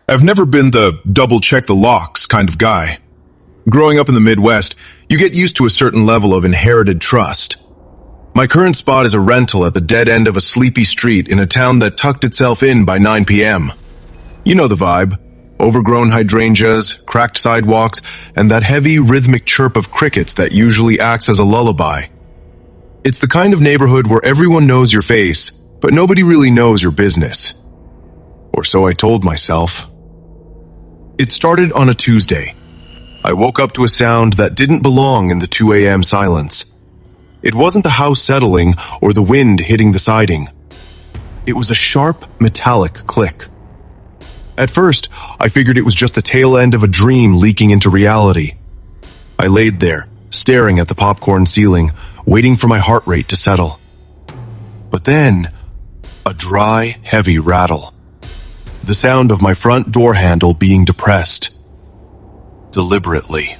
I've never been the double-check the locks kind of guy. Growing up in the Midwest, you get used to a certain level of inherited trust. My current spot is a rental at the dead end of a sleepy street in a town that tucked itself in by 9 p.m. You know the vibe. Overgrown hydrangeas, cracked sidewalks, and that heavy rhythmic chirp of crickets that usually acts as a lullaby. It's the kind of neighborhood where everyone knows your face, but nobody really knows your business. Or so I told myself. It started on a Tuesday. I woke up to a sound that didn't belong in the 2 a.m. silence. It wasn't the house settling or the wind hitting the siding. It was a sharp, metallic click. At first, I figured it was just the tail end of a dream leaking into reality. I laid there, staring at the popcorn ceiling, waiting for my heart rate to settle. But then, a dry, heavy rattle. The sound of my front door handle being depressed. Deliberately.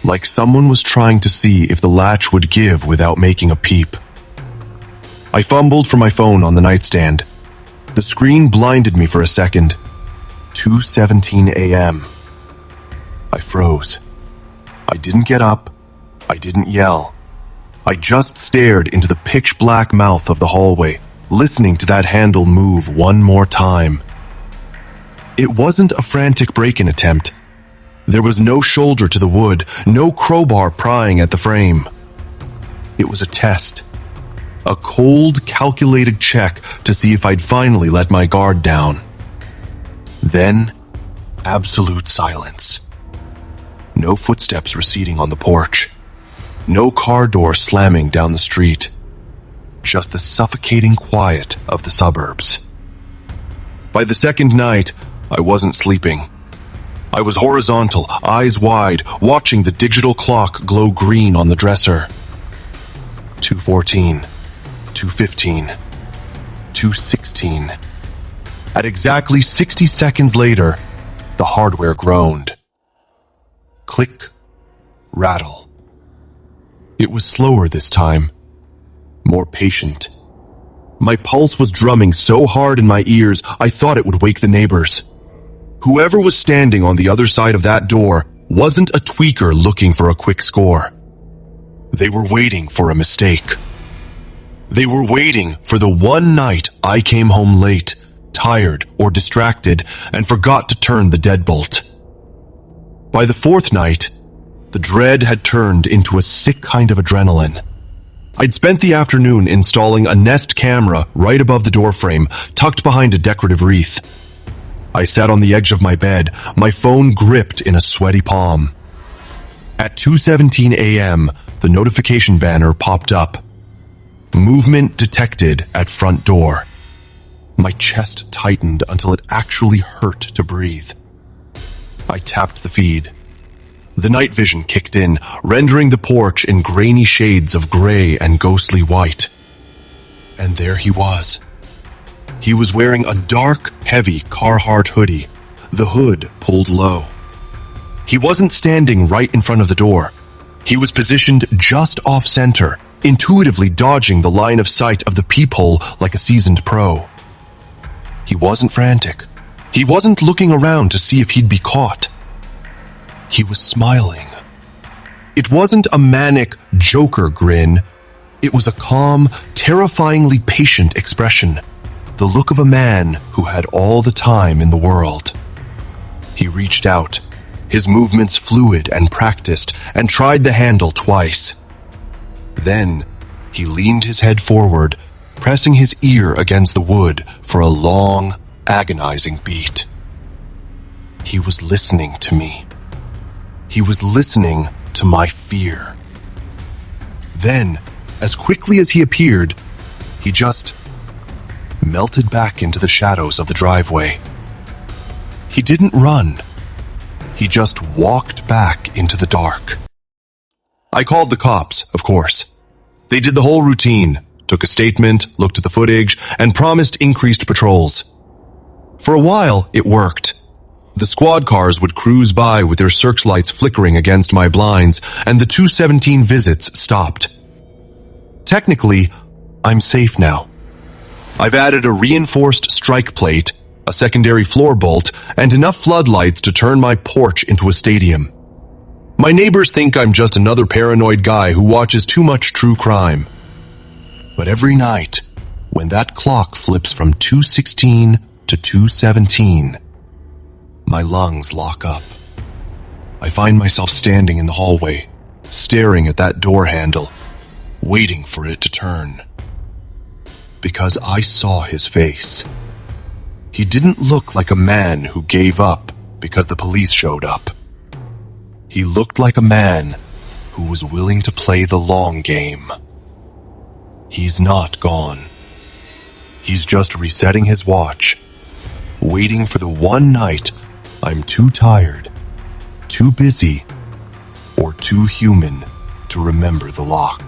Like someone was trying to see if the latch would give without making a peep. I fumbled for my phone on the nightstand. The screen blinded me for a second. 2:17 a.m. I froze. I didn't get up. I didn't yell. I just stared into the pitch-black mouth of the hallway, listening to that handle move one more time. It wasn't a frantic break-in attempt. There was no shoulder to the wood, no crowbar prying at the frame. It was a test. A cold, calculated check to see if I'd finally let my guard down. Then, absolute silence. No footsteps receding on the porch. No car door slamming down the street. Just the suffocating quiet of the suburbs. By the second night, I wasn't sleeping. I was horizontal, eyes wide, watching the digital clock glow green on the dresser. 2:14, 2:15, 2:16. At exactly 60 seconds later, the hardware groaned. Click, rattle. It was slower this time, more patient. My pulse was drumming so hard in my ears, I thought it would wake the neighbors. Whoever was standing on the other side of that door wasn't a tweaker looking for a quick score. They were waiting for a mistake. They were waiting for the one night I came home late, tired or distracted, and forgot to turn the deadbolt. By the fourth night, the dread had turned into a sick kind of adrenaline. I'd spent the afternoon installing a Nest camera right above the doorframe, tucked behind a decorative wreath. I sat on the edge of my bed, my phone gripped in a sweaty palm. At 2:17 a.m., the notification banner popped up. Movement detected at front door. My chest tightened until it actually hurt to breathe. I tapped the feed. The night vision kicked in, rendering the porch in grainy shades of gray and ghostly white. And there he was. He was wearing a dark, heavy Carhartt hoodie, the hood pulled low. He wasn't standing right in front of the door. He was positioned just off-center, intuitively dodging the line of sight of the peephole like a seasoned pro. He wasn't frantic. He wasn't looking around to see if he'd be caught. He was smiling. It wasn't a manic Joker grin. It was a calm, terrifyingly patient expression. The look of a man who had all the time in the world. He reached out, his movements fluid and practiced, and tried the handle twice. Then, he leaned his head forward, pressing his ear against the wood for a long, agonizing beat. He was listening to me. He was listening to my fear. Then, as quickly as he appeared, he just melted back into the shadows of the driveway. He didn't run. He just walked back into the dark. I called the cops, of course. They did the whole routine, took a statement, looked at the footage, and promised increased patrols. For a while, it worked. The squad cars would cruise by with their searchlights flickering against my blinds, and the 2:17 visits stopped. Technically, I'm safe now. I've added a reinforced strike plate, a secondary floor bolt, and enough floodlights to turn my porch into a stadium. My neighbors think I'm just another paranoid guy who watches too much true crime. But every night, when that clock flips from 2:16 to 2:17, my lungs lock up. I find myself standing in the hallway, staring at that door handle, waiting for it to turn. Because I saw his face. He didn't look like a man who gave up because the police showed up. He looked like a man who was willing to play the long game. He's not gone. He's just resetting his watch, waiting for the one night I'm too tired, too busy, or too human to remember the lock.